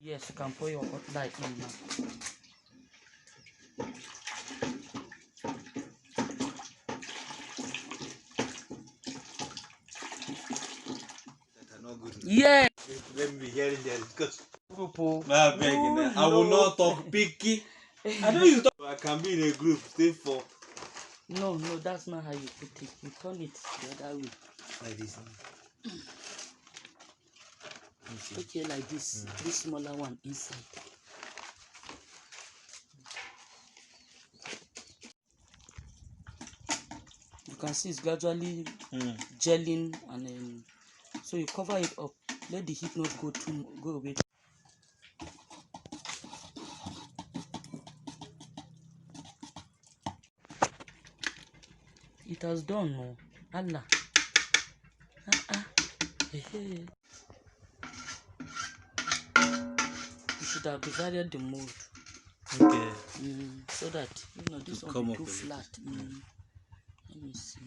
Yes, you can pour your hot light in now. Yeah. Let me be hearing there because Group. I will not talk picky. I know you talk. I can be in a group. Stay for. No, that's not how you put it. You turn it the other way. Like this. Okay, like this. This smaller one inside. You can see it's gradually gelling, and so you cover it up. Let the heat not go away. It has done, no? Allah. You should have divided the mold. Okay. So that this one will be too flat. Let me see.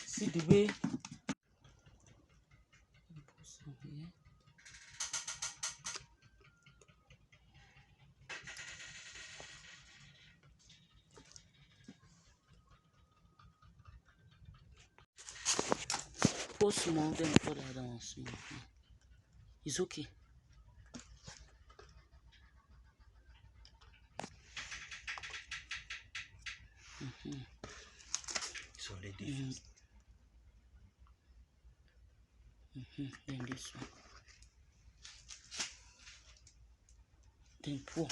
See the way. Put some here. Pour small, then pour the other one small. It's okay. It's already Then this one. Then pour.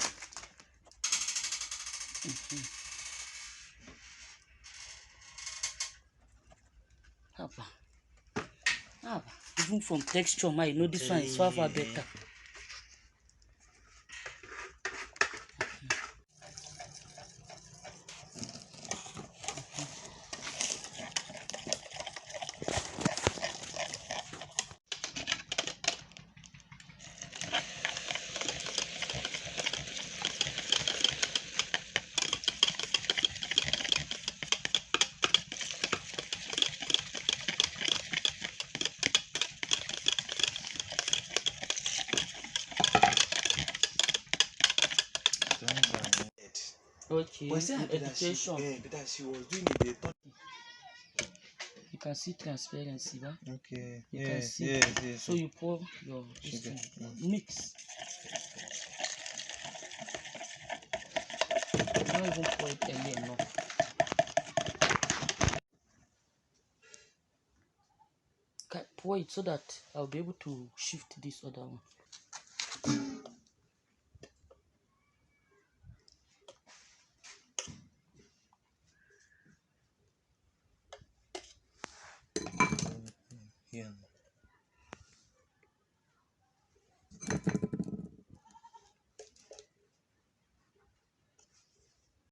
Even from texture, this one is far better. Okay, education. That she was doing it. You can see transparency, right? Okay. You can see. Yes. So you pour your sugar. Mix. Don't even pour it early enough. Pour it so that I'll be able to shift this other one.